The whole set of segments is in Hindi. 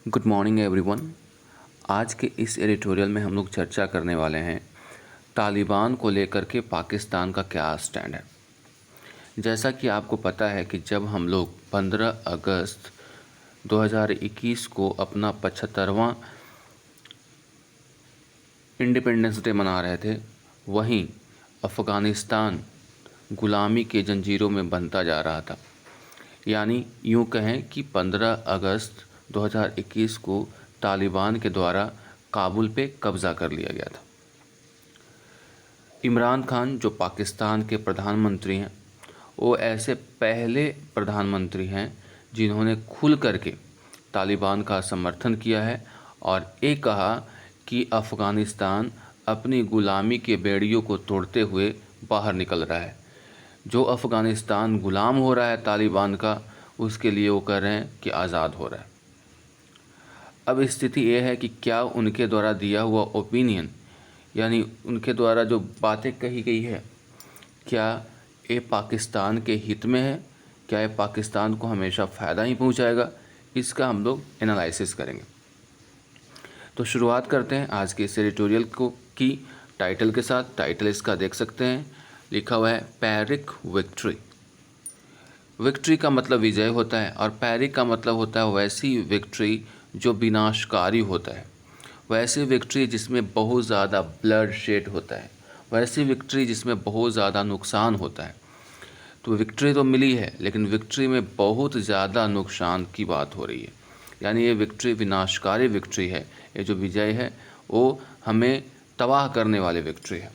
Good morning everyone. आज के इस एडिटोरियल में हम लोग चर्चा करने वाले हैं तालिबान को लेकर के पाकिस्तान का क्या स्टैंड है। जैसा कि आपको पता है कि जब हम लोग 15 अगस्त 2021 को अपना 75वां इंडिपेंडेंस डे मना रहे थे, वहीं अफ़गानिस्तान गुलामी के जंजीरों में बंधता जा रहा था। यानी यूँ कहें कि 15 अगस्त 2021 को तालिबान के द्वारा काबुल पे कब्ज़ा कर लिया गया था। इमरान खान जो पाकिस्तान के प्रधानमंत्री हैं, वो ऐसे पहले प्रधानमंत्री हैं जिन्होंने खुल करके तालिबान का समर्थन किया है और ये कहा कि अफ़गानिस्तान अपनी ग़ुलामी के बेड़ियों को तोड़ते हुए बाहर निकल रहा है। जो अफ़गानिस्तान ग़ुलाम हो रहा है तालिबान का, उसके लिए वो कह रहे हैं कि आज़ाद हो रहा है। अब स्थिति ये है कि क्या उनके द्वारा दिया हुआ ओपिनियन, यानी उनके द्वारा जो बातें कही गई है, क्या ये पाकिस्तान के हित में है? क्या ये पाकिस्तान को हमेशा फ़ायदा ही पहुंचाएगा? इसका हम लोग एनालिसिस करेंगे। तो शुरुआत करते हैं आज के इस एडिटोरियल की टाइटल के साथ। टाइटल इसका देख सकते हैं, लिखा हुआ है पैरिक विक्ट्री। विक्ट्री का मतलब विजय होता है और पैरिक का मतलब होता है वैसी विक्ट्री जो विनाशकारी होता है, वैसी विक्ट्री जिसमें बहुत ज़्यादा ब्लड शेड होता है, वैसी विक्ट्री जिसमें बहुत ज़्यादा नुकसान होता है। तो विक्ट्री तो मिली है, लेकिन विक्ट्री में बहुत ज़्यादा नुकसान की बात हो रही है। यानी ये विक्ट्री विनाशकारी विक्ट्री है। ये जो विजय है वो हमें तबाह करने वाली विक्ट्री है,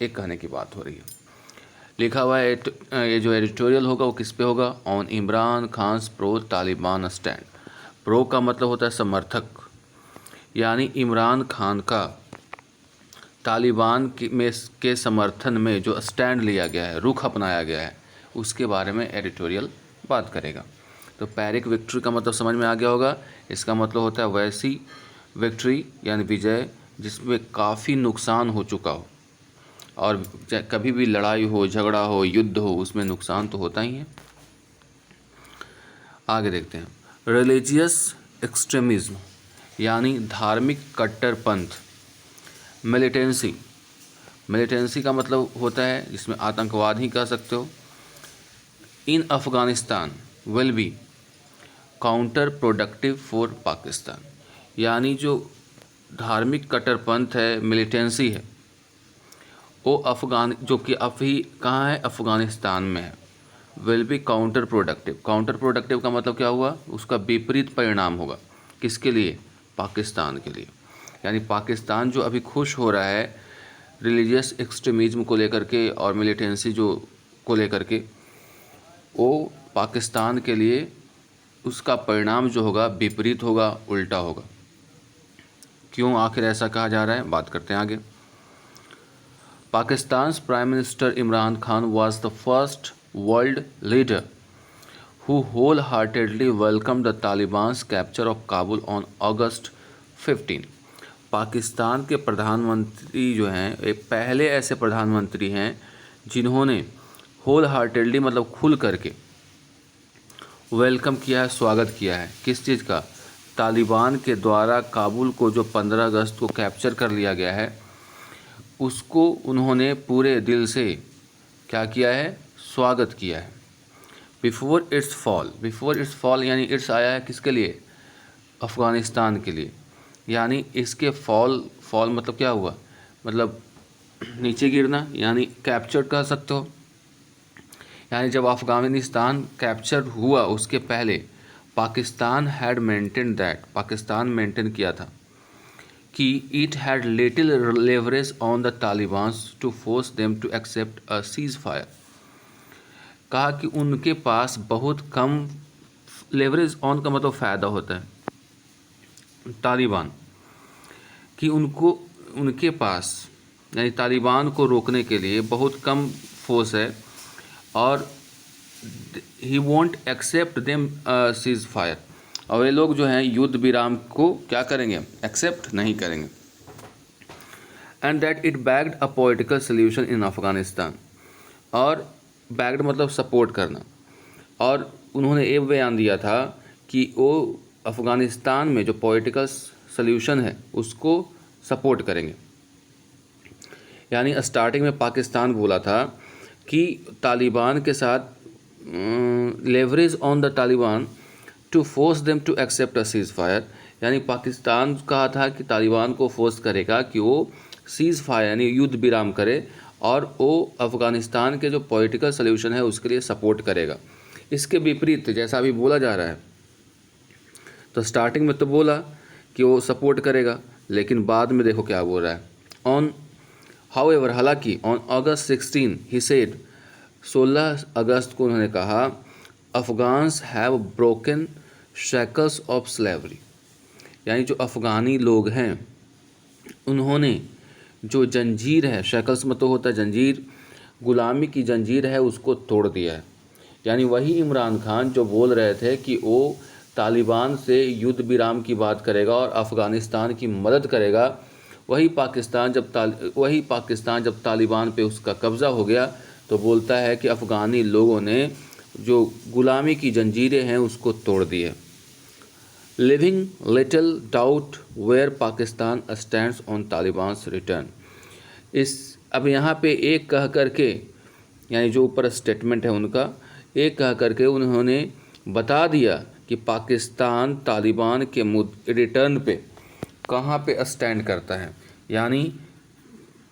एक कहने की बात हो रही है। लिखा हुआ है ये जो एडिटोरियल होगा वो किस पे होगा? On Imran Khan's pro Taliban stand. Pro का मतलब होता है समर्थक, यानी इमरान खान का तालिबान के समर्थन में जो स्टैंड लिया गया है, रुख अपनाया गया है, उसके बारे में एडिटोरियल बात करेगा। तो पैरिक विक्ट्री का मतलब समझ में आ गया होगा। इसका मतलब होता है वैसी विक्ट्री यानी विजय जिसमें काफ़ी नुकसान हो चुका हो, और कभी भी लड़ाई हो, झगड़ा हो, युद्ध हो, उसमें नुकसान तो होता ही है। आगे देखते हैं। रिलीजियस एक्सट्रीमिज्म यानी धार्मिक कट्टरपंथ। मिलिटेंसी, मिलिटेंसी का मतलब होता है जिसमें आतंकवाद ही कह सकते हो। In Afghanistan will be counterproductive for Pakistan, यानी जो धार्मिक कट्टरपंथ है, मिलिटेंसी है, वो जो कि अभी कहाँ है? अफ़गानिस्तान में है। Will be counter productive. Counter productive का मतलब क्या हुआ? उसका विपरीत परिणाम होगा। किसके लिए? पाकिस्तान के लिए। यानी पाकिस्तान जो अभी खुश हो रहा है रिलीजियस एक्सट्रीमिज्म को लेकर के और मिलिटेंसी जो को लेकर के, वो पाकिस्तान के लिए उसका परिणाम जो होगा विपरीत होगा, उल्टा होगा। क्यों आखिर ऐसा कहा जा रहा है? बात करते हैं आगे। Pakistan's Prime Minister Imran Khan was the first world leader who wholeheartedly welcomed the Taliban's capture of Kabul on August 15। Pakistan के प्रधानमंत्री जो हैं, एक पहले ऐसे प्रधानमंत्री हैं जिन्होंने होल हार्टेडली मतलब खुल करके वेलकम किया है, स्वागत किया है। किस चीज़ का? तालिबान के द्वारा काबुल को जो 15 अगस्त को कैप्चर कर लिया गया है, उसको उन्होंने पूरे दिल से क्या किया है? स्वागत किया है। बिफोर इट्स फॉल यानी इट्स आया है किसके लिए? अफ़गानिस्तान के लिए। यानी इसके फॉल मतलब क्या हुआ? मतलब नीचे गिरना, यानी कैप्चर कह सकते हो। यानी जब अफ़गानिस्तान कैप्चर हुआ उसके पहले Pakistan had maintain that, Pakistan maintain किया था कि it had little leverage on the Talibans to force them to accept a cease fire. कहा कि उनके पास बहुत कम, लेवरेज ऑन का मतलब फ़ायदा होता है तालिबान, कि उनके पास यानी तालिबान को रोकने के लिए बहुत कम फोर्स है और he won't accept them cease fire, और ये लोग जो हैं युद्ध विराम को क्या करेंगे? एक्सेप्ट नहीं करेंगे। And that it backed a political solution in Afghanistan, और बैक्ड मतलब सपोर्ट करना। और उन्होंने ये बयान दिया था कि वो अफ़गानिस्तान में जो पॉलिटिकल सल्यूशन है उसको सपोर्ट करेंगे। यानी स्टार्टिंग में पाकिस्तान बोला था कि तालिबान के साथ leverage on the Taliban to force them to accept a सीज़ फायर, यानी पाकिस्तान कहा था कि तालिबान को फोर्स करेगा कि वो सीज़ फायर यानी युद्ध विराम करे और वो अफ़गानिस्तान के जो पॉलिटिकल सल्यूशन है उसके लिए सपोर्ट करेगा। इसके विपरीत जैसा अभी बोला जा रहा है, तो स्टार्टिंग में तो बोला कि वो सपोर्ट करेगा, लेकिन बाद में देखो क्या बोल रहा है। ऑन हाउएवर, हालांकि ऑन अगस्त 16 ही सेड, 16 अगस्त को उन्होंने कहा, Afghans have broken shackles of slavery, यानी जो अफ़गानी लोग हैं उन्होंने जो जंजीर है, शैकल्स मतलब होता है जंजीर, गुलामी की जंजीर है उसको तोड़ दिया है। यानी वही इमरान खान जो बोल रहे थे कि वो तालिबान से युद्ध विराम की बात करेगा और अफ़गानिस्तान की मदद करेगा, वही पाकिस्तान जब तालिबान पे उसका कब्ज़ा हो गया तो बोलता है कि अफ़गानी लोगों ने जो गुलामी की जंजीरें हैं उसको तोड़ दी है। Leaving little doubt where Pakistan stands on Taliban's return. अब यहाँ पे एक कह करके, यानी जो ऊपर स्टेटमेंट है उनका, एक कह करके उन्होंने बता दिया कि पाकिस्तान तालिबान के रिटर्न पे कहाँ पे स्टैंड करता है, यानी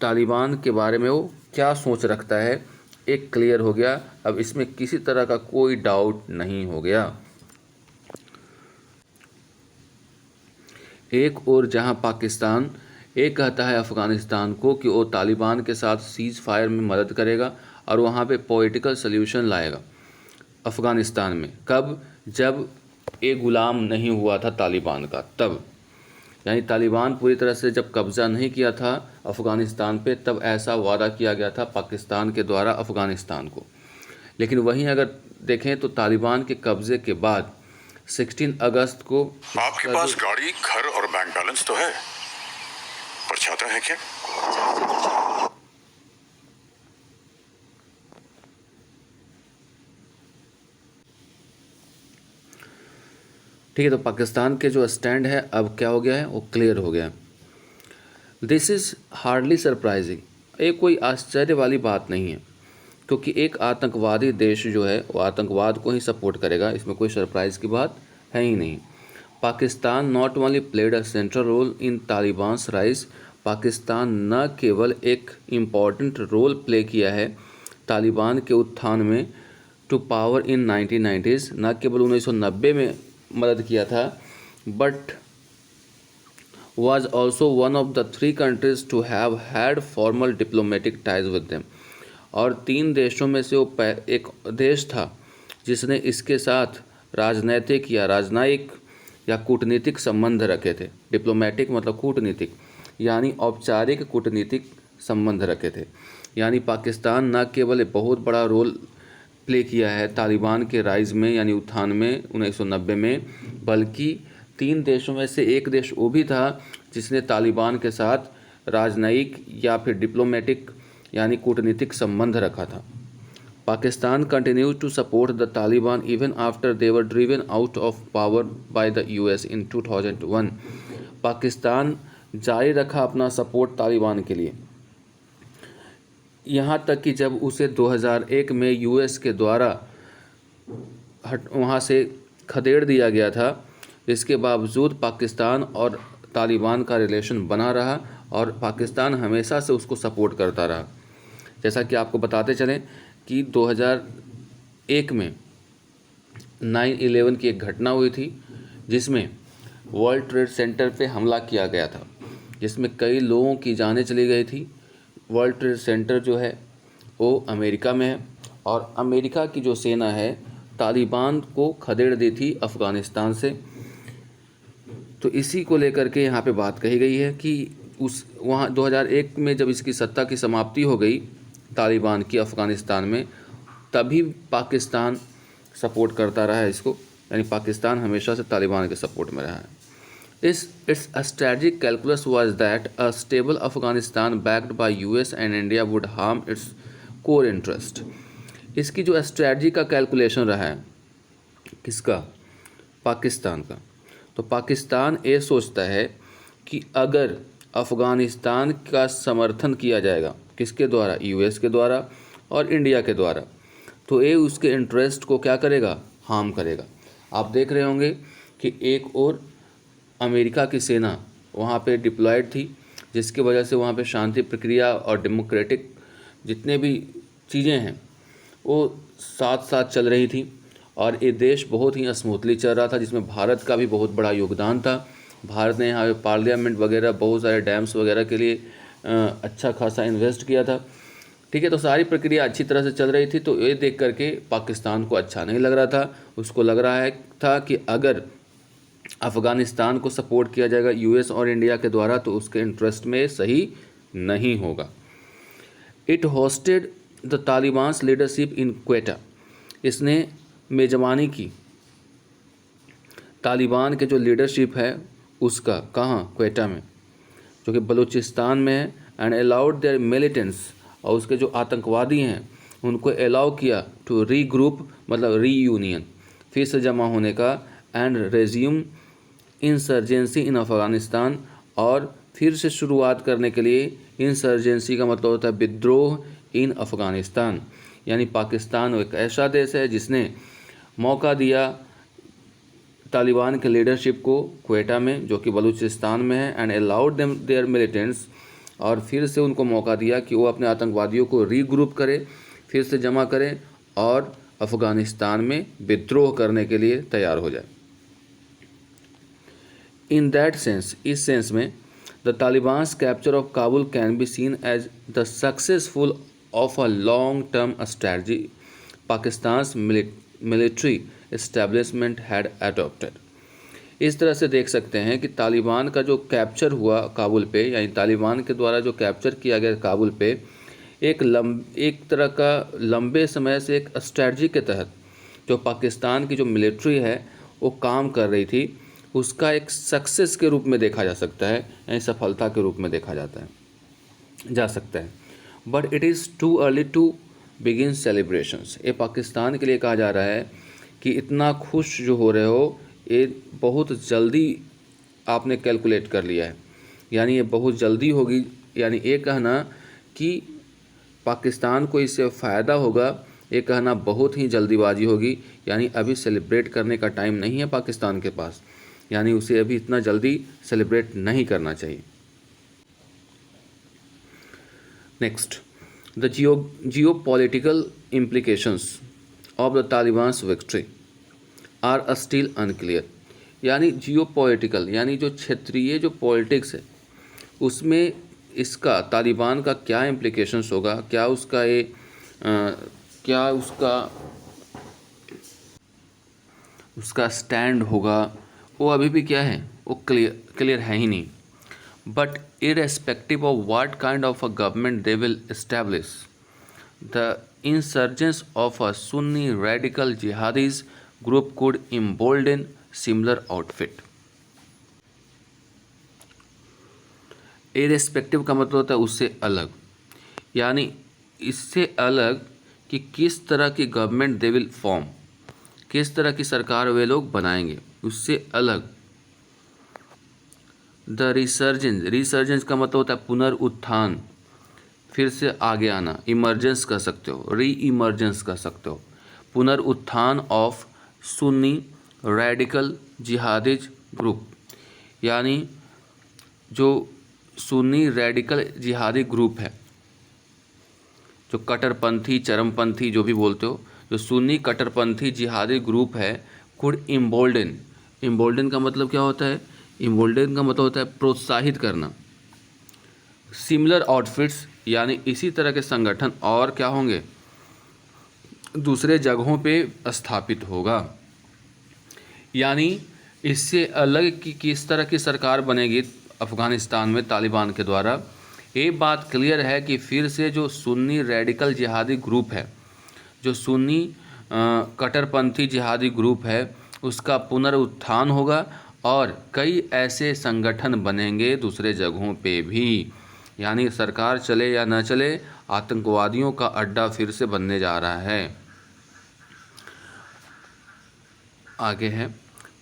तालिबान के बारे में वो क्या सोच रखता है, एक क्लियर हो गया। अब इसमें किसी तरह का कोई डाउट नहीं हो गया। एक और जहां पाकिस्तान एक कहता है अफ़गानिस्तान को कि वो तालिबान के साथ सीज़ फायर में मदद करेगा और वहां पे पॉलिटिकल सल्यूशन लाएगा अफ़गानिस्तान में, कब? जब एक गुलाम नहीं हुआ था तालिबान का, तब, यानी तालिबान पूरी तरह से जब कब्ज़ा नहीं किया था अफ़गानिस्तान पे, तब ऐसा वादा किया गया था पाकिस्तान के द्वारा अफ़गानिस्तान को। लेकिन वहीं अगर देखें तो तालिबान के कब्ज़े के बाद 16 अगस्त को आपके पास गाड़ी, घर और बैंक बैलेंस तो है, पर छाता है क्या? ठीक है, तो पाकिस्तान के जो स्टैंड है अब क्या हो गया है, वो क्लियर हो गया। दिस इज़ हार्डली सरप्राइजिंग, ये कोई आश्चर्य वाली बात नहीं है, क्योंकि एक आतंकवादी देश जो है वो आतंकवाद को ही सपोर्ट करेगा, इसमें कोई सरप्राइज़ की बात है ही नहीं। Pakistan not only played a central role in Taliban's rise, Pakistan न केवल एक इम्पॉर्टेंट रोल प्ले किया है तालिबान के उत्थान में टू पावर इन 1990s, न केवल 1990 में मदद किया था, but was also one of the 3 countries to have had formal diplomatic ties with them, और 3 देशों में से वो एक देश था जिसने इसके साथ राजनैतिक या कूटनीतिक संबंध रखे थे। डिप्लोमेटिक मतलब कूटनीतिक, यानी औपचारिक कूटनीतिक संबंध रखे थे। यानी पाकिस्तान न केवल एक बहुत बड़ा रोल प्ले किया है तालिबान के राइज में यानी उत्थान में 1990 में, बल्कि 3 देशों में से एक देश वो भी था जिसने तालिबान के साथ राजनयिक या फिर डिप्लोमेटिक यानी कूटनीतिक संबंध रखा था। Pakistan continues to support the Taliban even after they were driven out of power by the US in 2001। Pakistan जारी रखा अपना सपोर्ट तालिबान के लिए, यहाँ तक कि जब उसे 2001 में यूएस के द्वारा वहाँ से खदेड़ दिया गया था, इसके बावजूद पाकिस्तान और तालिबान का रिलेशन बना रहा और पाकिस्तान हमेशा से उसको सपोर्ट करता रहा। जैसा कि आपको बताते चलें कि 2001 में 9/11 की एक घटना हुई थी जिसमें वर्ल्ड ट्रेड सेंटर पे हमला किया गया था, जिसमें कई लोगों की जानें चली गई थी। वर्ल्ड ट्रेड सेंटर जो है वो अमेरिका में है और अमेरिका की जो सेना है तालिबान को खदेड़ दी थी अफ़गानिस्तान से। तो इसी को लेकर के यहाँ पे बात कही गई है कि वहाँ 2001 में जब इसकी सत्ता की समाप्ति हो गई तालिबान की अफ़गानिस्तान में, तभी पाकिस्तान सपोर्ट करता रहा है इसको, यानी पाकिस्तान हमेशा से तालिबान के सपोर्ट में रहा है। Its strategic calculus was that a stable Afghanistan backed by US and India would harm its core interest। इसकी जो स्ट्रैटेजी का कैलकुलेशन रहा है, किसका? पाकिस्तान का, तो पाकिस्तान ये सोचता है कि अगर अफ़गानिस्तान का समर्थन किया जाएगा, किसके द्वारा, यूएस के द्वारा और इंडिया के द्वारा, तो ये उसके इंटरेस्ट को क्या करेगा, हार्म करेगा। आप देख रहे होंगे कि एक और अमेरिका की सेना वहाँ पे डिप्लॉयड थी, जिसकी वजह से वहाँ पे शांति प्रक्रिया और डेमोक्रेटिक जितने भी चीज़ें हैं वो साथ साथ चल रही थी और ये देश बहुत ही स्मूथली चल रहा था, जिसमें भारत का भी बहुत बड़ा योगदान था। भारत ने यहाँ पे पार्लियामेंट वगैरह, बहुत सारे डैम्स वगैरह के लिए अच्छा खासा इन्वेस्ट किया था। ठीक है, तो सारी प्रक्रिया अच्छी तरह से चल रही थी। तो ये देख करके पाकिस्तान को अच्छा नहीं लग रहा था। उसको लग रहा था कि अगर अफ़गानिस्तान को सपोर्ट किया जाएगा यूएस और इंडिया के द्वारा तो उसके इंटरेस्ट में सही नहीं होगा। It hosted the Taliban's leadership in Quetta, इसने मेज़बानी की तालिबान के जो लीडरशिप है उसका, कहाँ, क्वेटा में, जो कि बलूचिस्तान में है। एंड अलाउड देयर मिलिटेंट्स, और उसके जो आतंकवादी हैं उनको अलाउ किया टू रीग्रुप, मतलब रीयूनियन, फिर से जमा होने का, एंड रेज्यूम इंसर्जेंसी इन अफ़गानिस्तान, और फिर से शुरुआत करने के लिए, इंसर्जेंसी का मतलब होता है विद्रोह, इन अफ़गानिस्तान, यानी पाकिस्तान एक ऐसा देश है जिसने मौका दिया तालिबान के लीडरशिप को क्वेटा में, जो कि बलूचिस्तान में है, and allowed them there militants, और फिर से उनको मौका दिया कि वो अपने आतंकवादियों को रीग्रुप करें, फिर से जमा करें और अफ़गानिस्तान में विद्रोह करने के लिए तैयार हो जाए। इन दैट सेंस, इस सेंस में, the Taliban's capture of Kabul can be seen as the successful of a long term strategy Pakistan's military establishment had adopted. इस तरह से देख सकते हैं कि तालिबान का जो कैप्चर हुआ काबुल पे, यानी तालिबान के द्वारा जो कैप्चर किया गया काबुल पे, एक तरह का लंबे समय से एक स्ट्रैटेजी के तहत जो पाकिस्तान की जो मिलिट्री है वो काम कर रही थी, उसका एक सक्सेस के रूप में देखा जा सकता है, यानी सफलता के रूप में देखा जा सकता है। But it is too early to begin celebrations. ये पाकिस्तान के लिए कहा जा रहा है कि इतना खुश जो हो रहे हो, ये बहुत जल्दी आपने कैलकुलेट कर लिया है, यानी ये बहुत जल्दी होगी, यानी ये कहना कि पाकिस्तान को इससे फ़ायदा होगा, ये कहना बहुत ही जल्दीबाजी होगी, यानी अभी सेलिब्रेट करने का टाइम नहीं है पाकिस्तान के पास, यानी उसे अभी इतना जल्दी सेलिब्रेट नहीं करना चाहिए। Next, the geopolitical implications of the Taliban's victory are still unclear. यानी जियोपॉलिटिकल, यानी जो क्षेत्रीय जो पॉलिटिक्स है उसमें इसका, तालिबान का क्या इम्प्लीकेशंस होगा, क्या उसका उसका स्टैंड होगा, वो अभी भी क्या है, वो क्लियर है ही नहीं। But irrespective of what kind of a government they will establish, the insurgents of a Sunni radical jihadis group could embolden similar outfit। Irrespective का मतलब होता है उससे अलग, यानी इससे अलग कि किस तरह की गवर्नमेंट दे विल फॉर्म, किस तरह की सरकार वे लोग बनाएंगे, उससे अलग। द रिसर्जेंस का मतलब होता है पुनरुत्थान, फिर से आगे आना, इमर्जेंस कह सकते हो, री इमर्जेंस कह सकते हो, पुनरुत्थान ऑफ सुन्नी रेडिकल जिहादिज ग्रुप, यानी जो सुन्नी रेडिकल जिहादी ग्रुप है, जो कट्टरपंथी, चरमपंथी, जो भी बोलते हो, जो सुन्नी कट्टरपंथी जिहादी ग्रुप है, कुड इम्बोल्डन का मतलब क्या होता है, इम्बोल्डन का मतलब होता है प्रोत्साहित करना। सिमिलर आउटफिट्स, यानी इसी तरह के संगठन और क्या होंगे, दूसरे जगहों पे स्थापित होगा। यानी इससे अलग कि किस तरह की सरकार बनेगी अफ़गानिस्तान में तालिबान के द्वारा, ये बात क्लियर है कि फिर से जो सुन्नी रेडिकल जिहादी ग्रुप है, जो सुन्नी कट्टरपंथी जिहादी ग्रुप है, उसका पुनरुत्थान होगा और कई ऐसे संगठन बनेंगे दूसरे जगहों पे भी। यानी सरकार चले या न चले, आतंकवादियों का अड्डा फिर से बनने जा रहा है। आगे है,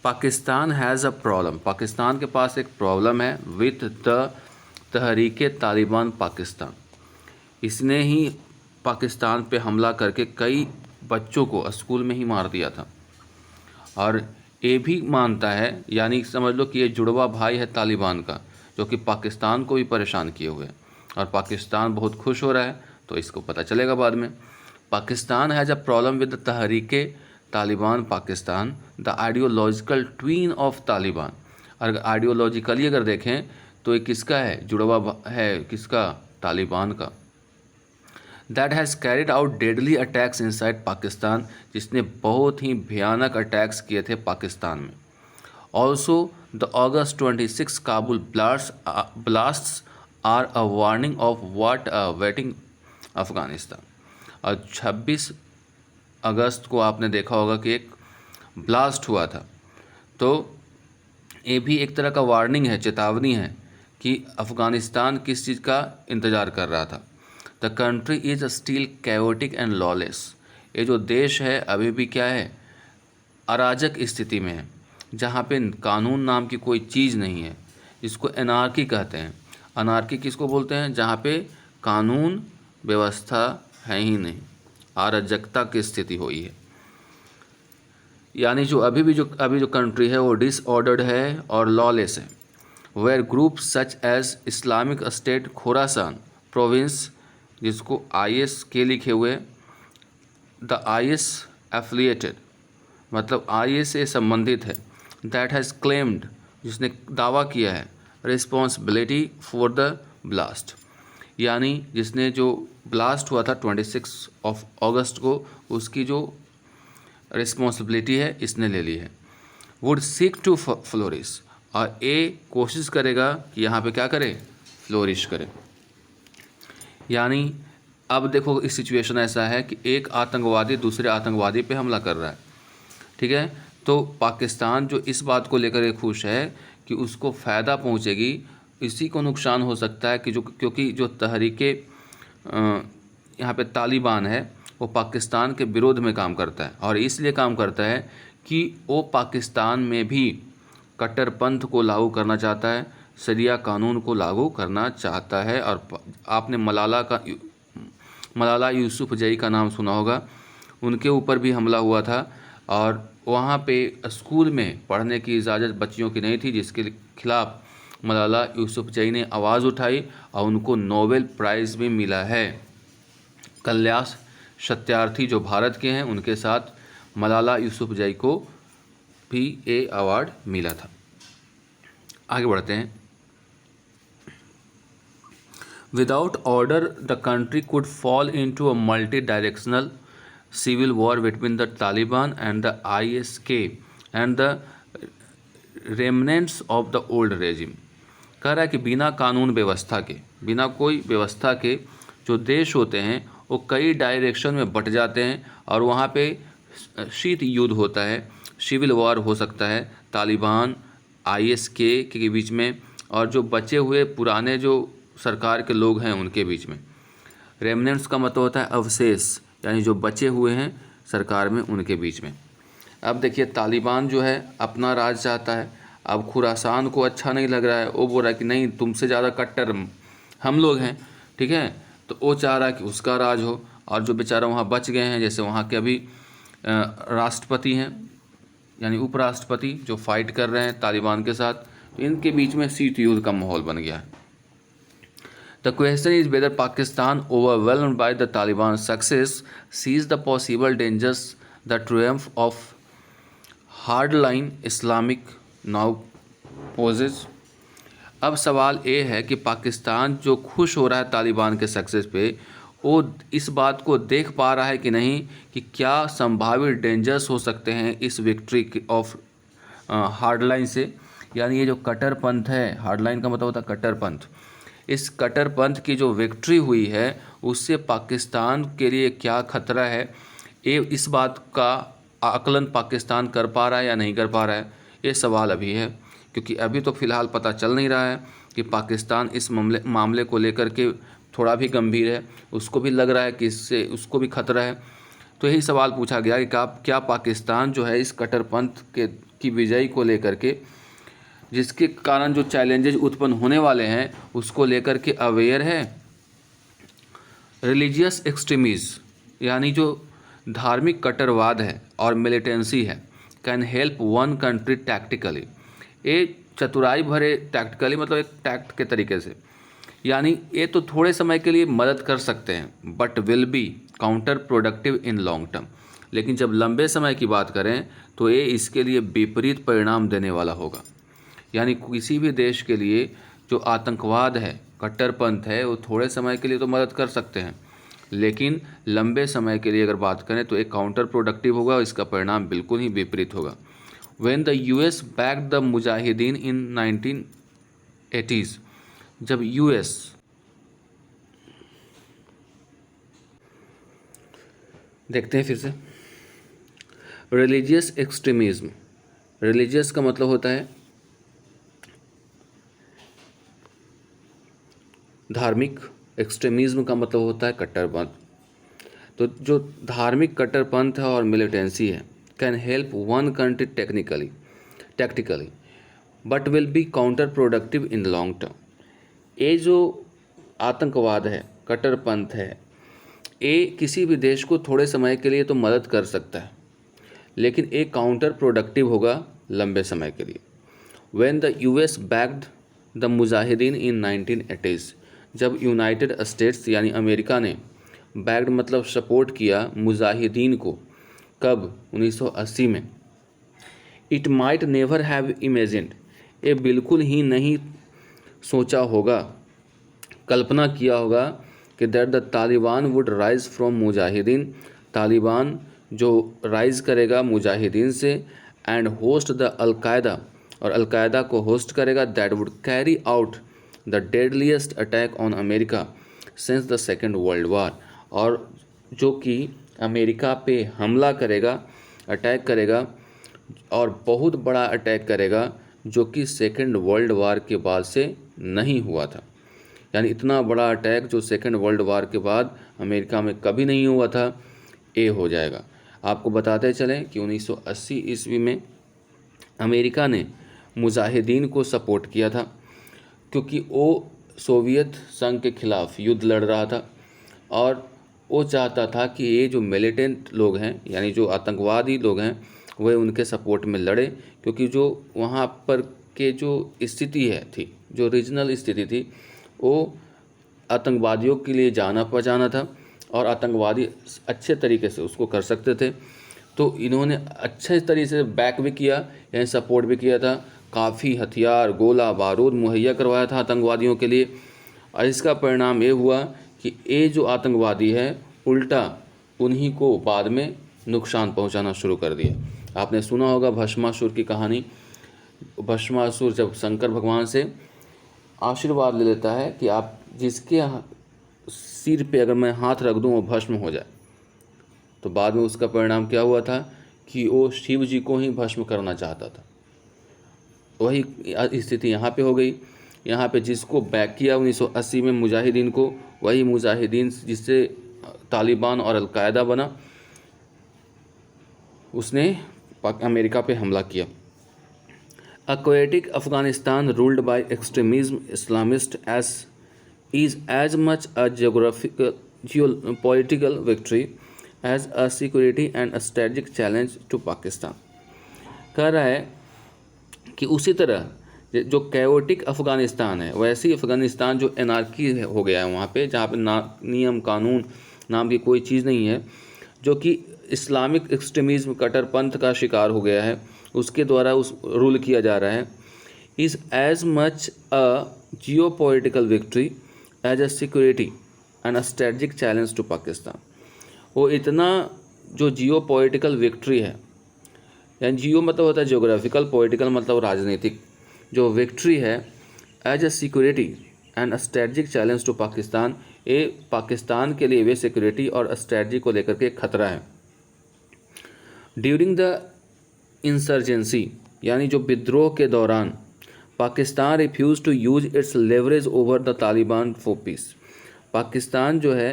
Pakistan has a problem, Pakistan के पास एक प्रॉब्लम है विथ द तहरीके तालिबान पाकिस्तान। इसने ही पाकिस्तान पे हमला करके कई बच्चों को स्कूल में ही मार दिया था। और ये भी मानता है, यानी समझ लो कि ये जुड़वा भाई है तालिबान का, जो कि पाकिस्तान को भी परेशान किए हुए है। और पाकिस्तान बहुत खुश हो रहा है, तो इसको पता चलेगा बाद में। Pakistan has a problem with the Tehreek-e Taliban Pakistan, the ideological tween of Taliban. अगर आइडियोलॉजिकली अगर देखें तो ये किसका है, जुड़वा है किसका, तालिबान का। That has carried out deadly attacks inside Pakistan, जिसने बहुत ही भयानक अटैक्स किए थे पाकिस्तान में। Also the August 26 Kabul blasts are a warning of what waiting Afghanistan. और 26 अगस्त को आपने देखा होगा कि एक ब्लास्ट हुआ था, तो ये भी एक तरह का वार्निंग है, चेतावनी है कि अफ़गानिस्तान किस चीज़ का इंतज़ार कर रहा था। The country is still chaotic and lawless. ये जो देश है अभी भी क्या है, अराजक स्थिति में है, जहाँ पे कानून नाम की कोई चीज़ नहीं है, जिसको एनार्की कहते हैं। अनार्की किसको बोलते हैं, जहाँ पे कानून व्यवस्था है ही नहीं, अराजकता की स्थिति हुई है। यानी जो अभी जो कंट्री है वो डिसऑर्डर्ड है और लॉलेस है। Where group such as Islamic State Khorasan province, जिसको IS के लिखे हुए, द IS एफिलिएटेड, मतलब IS से संबंधित है। दैट हैज़ क्लेम्ड, जिसने दावा किया है, रिस्पॉन्सिबिलिटी फॉर द ब्लास्ट, यानी जिसने जो ब्लास्ट हुआ था 26 अगस्त को, उसकी जो रिस्पॉन्सिबिलिटी है इसने ले ली है। वुड सीक टू फ्लोरिश, और ये कोशिश करेगा कि यहाँ पे क्या करे, फ्लोरिश करे। यानी अब देखो इस सिचुएशन ऐसा है कि एक आतंकवादी दूसरे आतंकवादी पे हमला कर रहा है, ठीक है। तो पाकिस्तान जो इस बात को लेकर खुश है कि उसको फ़ायदा पहुंचेगी, इसी को नुकसान हो सकता है कि क्योंकि जो तहरीके यहाँ पे तालिबान है वो पाकिस्तान के विरोध में काम करता है, और इसलिए काम करता है कि वो पाकिस्तान में भी कट्टरपंथ को लागू करना चाहता है, शरिया कानून को लागू करना चाहता है। और आपने मलाला यूसुफजई का नाम सुना होगा, उनके ऊपर भी हमला हुआ था, और वहाँ पे स्कूल में पढ़ने की इजाज़त बच्चियों की नहीं थी, जिसके खिलाफ मलाला यूसुफजई ने आवाज़ उठाई और उनको नोबेल प्राइज़ भी मिला है। कैलाश सत्यार्थी जो भारत के हैं, उनके साथ मलाला यूसुफजई को भी ये अवार्ड मिला था। आगे बढ़ते हैं। Without order the country could fall into a multi directional civil war between the Taliban and the ISK and the remnants of the old regime। कह रहा है कि बिना कानून व्यवस्था के, बिना कोई व्यवस्था के जो देश होते हैं वो कई डायरेक्शन में बट जाते हैं, और वहाँ पे शीत युद्ध होता है, सिविल वॉर हो सकता है तालिबान ISK के बीच में, और जो बचे हुए पुराने जो सरकार के लोग हैं उनके बीच में। रेमनेंट्स का मतलब होता है अवशेष, यानी जो बचे हुए हैं सरकार में उनके बीच में। अब देखिए तालिबान जो है अपना राज चाहता है। अब खुरासान को अच्छा नहीं लग रहा है, वो बोल रहा है कि नहीं, तुमसे ज़्यादा कट्टर हम लोग हैं, ठीक है। तो वो चाह रहा है कि उसका राज हो, और जो बेचारा वहाँ बच गए हैं, जैसे वहाँ के अभी राष्ट्रपति हैं यानी उपराष्ट्रपति जो फाइट कर रहे हैं तालिबान के साथ, तो इनके बीच में शीत युद्ध का माहौल बन गया है। The question is whether Pakistan, overwhelmed by the Taliban's success, sees the possible dangers the triumph of hardline Islamic now poses। अब सवाल ये है कि पाकिस्तान जो खुश हो रहा है तालिबान के सक्सेस पे, वो इस बात को देख पा रहा है कि नहीं कि क्या संभावित डेंजर्स हो सकते हैं इस विक्ट्री ऑफ हार्डलाइन से। यानी ये जो कट्टरपंथ है, हार्डलाइन का मतलब होता है कट्टरपंथ, इस कट्टरपंथ की जो विक्ट्री हुई है उससे पाकिस्तान के लिए क्या खतरा है, ये इस बात का आकलन पाकिस्तान कर पा रहा है या नहीं कर पा रहा है, ये सवाल अभी है। क्योंकि अभी तो फ़िलहाल पता चल नहीं रहा है कि पाकिस्तान इस मामले को लेकर के थोड़ा भी गंभीर है, उसको भी लग रहा है कि इससे उसको भी खतरा है। तो यही सवाल पूछा गया कि क्या पाकिस्तान जो है इस कट्टरपंथ के की विजय को लेकर के, जिसके कारण जो चैलेंजेस उत्पन्न होने वाले हैं उसको लेकर के अवेयर है। रिलीजियस एक्सट्रीमिज्म यानी जो धार्मिक कट्टरवाद है और मिलिटेंसी है, can help one country tactically, ये चतुराई भरे टैक्टिकली मतलब एक टैक्ट के तरीके से, यानी ये तो थोड़े समय के लिए मदद कर सकते हैं but will be counter productive in long term, लेकिन जब लंबे समय की बात करें तो ये इसके लिए विपरीत परिणाम देने वाला होगा। यानी किसी भी देश के लिए जो आतंकवाद है, कट्टरपंथ है, वो थोड़े समय के लिए तो मदद कर सकते हैं, लेकिन लंबे समय के लिए अगर बात करें तो एक काउंटर प्रोडक्टिव होगा, इसका परिणाम बिल्कुल ही विपरीत होगा। When the US backed the Mujahideen in 1980s, जब यूएस देखते हैं फिर से, रिलीजियस एक्सट्रीमिज्म, रिलीजियस का मतलब होता है धार्मिक, एक्सट्रीमिज्म का मतलब होता है कट्टरपंथ। तो जो धार्मिक कट्टरपंथ है और मिलिटेंसी है, can help one country tactically but will be counter productive in long term. ये जो आतंकवाद है, कट्टरपंथ है, ये किसी भी देश को थोड़े समय के लिए तो मदद कर सकता है, लेकिन एक काउंटर प्रोडक्टिव होगा लंबे समय के लिए। When the US backed the Mujahideen in 1980s, जब यूनाइटेड स्टेट्स यानी अमेरिका ने बैक्ड मतलब सपोर्ट किया मुजाहिदीन को, कब? 1980 में। It might never have imagined, ये बिल्कुल ही नहीं सोचा होगा, कल्पना किया होगा कि that the Taliban would rise from Mujahideen, Taliban जो राइज करेगा मुजाहिदीन से, एंड होस्ट द अलकायदा, और अलकायदा को होस्ट करेगा, that would carry out the deadliest attack on America since the second world war, और जो कि अमेरिका पे हमला करेगा, अटैक करेगा, और बहुत बड़ा अटैक करेगा जो कि सेकेंड वर्ल्ड वार के बाद से नहीं हुआ था। यानी इतना बड़ा अटैक जो सेकेंड वर्ल्ड वार के बाद अमेरिका में कभी नहीं हुआ था, ये हो जाएगा। आपको बताते चलें कि 1980 ईस्वी में अमेरिका ने मुजाहिदीन को सपोर्ट किया था, क्योंकि वो सोवियत संघ के खिलाफ युद्ध लड़ रहा था और वो चाहता था कि ये जो मिलिटेंट लोग हैं, यानी जो आतंकवादी लोग हैं, वह उनके सपोर्ट में लड़े, क्योंकि जो वहाँ पर के जो स्थिति है थी, जो रीजनल स्थिति थी, वो आतंकवादियों के लिए जाना पहचाना था और आतंकवादी अच्छे तरीके से उसको कर सकते थे। तो इन्होंने अच्छे तरीके से बैक भी किया, यानी सपोर्ट भी किया था, काफ़ी हथियार, गोला बारूद मुहैया करवाया था आतंकवादियों के लिए, और इसका परिणाम ये हुआ कि ये जो आतंकवादी है उल्टा उन्हीं को बाद में नुकसान पहुंचाना शुरू कर दिया। आपने सुना होगा भस्मासुर की कहानी। भस्मासुर जब शंकर भगवान से आशीर्वाद ले लेता है कि आप जिसके सिर पे अगर मैं हाथ रख दूं वो भस्म हो जाए, तो बाद में उसका परिणाम क्या हुआ था कि वो शिव जी को ही भस्म करना चाहता था। वही स्थिति यहाँ पे हो गई। यहाँ पे जिसको बैक किया 1980 में मुजाहिदीन को, वही मुजाहिदीन जिससे तालिबान और अलकायदा बना, उसने अमेरिका पे हमला किया। Aquatic Afghanistan ruled by extremism Islamist is as much a geopolitical victory as a security and a strategic challenge to Pakistan। कह रहा है कि उसी तरह जो कैओटिक अफ़गानिस्तान है, वैसे ही अफ़गानिस्तान जो एनार्की हो गया है वहाँ पे, जहाँ पे नियम कानून नाम की कोई चीज़ नहीं है, जो कि इस्लामिक एक्सट्रीमिज़्म कट्टरपंथ का शिकार हो गया है, उसके द्वारा उस रूल किया जा रहा है, is as much a geopolitical victory as a security and a strategic challenge to Pakistan. वो इतना जो जियोपॉलिटिकल विक्ट्री है, यानी जियो मतलब होता है ज्योग्राफिकल, पॉलिटिकल मतलब राजनीतिक, जो विक्ट्री है as a security and a strategic challenge to Pakistan, ये पाकिस्तान के लिए वे सिक्योरिटी और स्ट्रेटजी को लेकर के खतरा है। ड्यूरिंग द इंसर्जेंसी यानी जो विद्रोह के दौरान, Pakistan refuses to use its leverage over the Taliban for peace. Pakistan जो है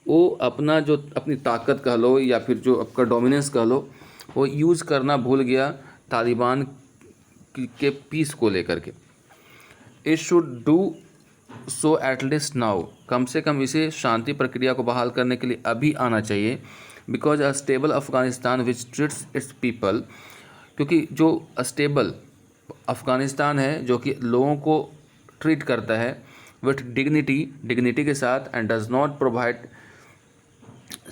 वो अपना जो अपनी ताकत कह लो या फिर जो आपका डोमिनेंस कह लो, वो यूज़ करना भूल गया तालिबान के पीस को लेकर के। It should do so at least now, कम से कम इसे शांति प्रक्रिया को बहाल करने के लिए अभी आना चाहिए। Because a stable Afghanistan which treats it's people, क्योंकि जो स्टेबल अफगानिस्तान है जो कि लोगों को ट्रीट करता है विथ डिग्निटी के साथ, and does not provide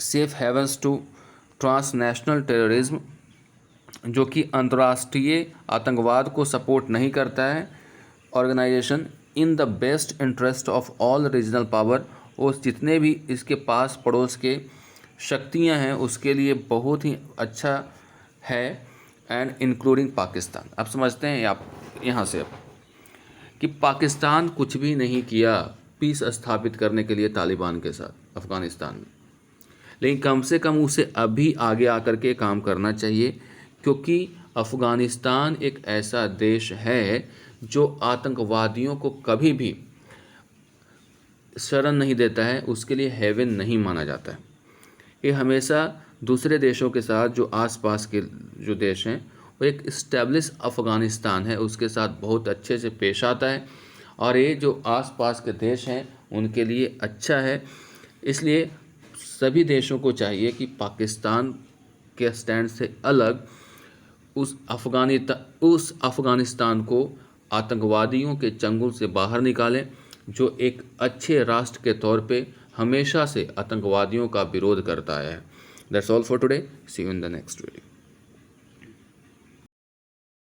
safe havens to transnational terrorism, जो कि अंतर्राष्ट्रीय आतंकवाद को सपोर्ट नहीं करता है, organization in the best interest of all regional power, और जितने भी इसके पास पड़ोस के शक्तियां हैं उसके लिए बहुत ही अच्छा है, एंड इंक्लूडिंग पाकिस्तान। अब समझते हैं आप यहाँ से अब कि पाकिस्तान कुछ भी नहीं किया पीस स्थापित करने के लिए तालिबान के साथ अफ़गानिस्तान में, लेकिन कम से कम उसे अभी आगे आकर के काम करना चाहिए, क्योंकि अफ़गानिस्तान एक ऐसा देश है जो आतंकवादियों को कभी भी शरण नहीं देता है, उसके लिए हेवन नहीं माना जाता है। ये हमेशा दूसरे देशों के साथ जो आसपास के जो देश हैं वो एक इस्टेब्लिश अफ़गानिस्तान है उसके साथ बहुत अच्छे से पेश आता है, और ये जो आसपास के देश हैं उनके लिए अच्छा है। इसलिए सभी देशों को चाहिए कि पाकिस्तान के स्टैंड से अलग उस अफ़गानिस्तान को आतंकवादियों के चंगुल से बाहर निकालें, जो एक अच्छे राष्ट्र के तौर पे हमेशा से आतंकवादियों का विरोध करता है। That's all for today, see you in the next video.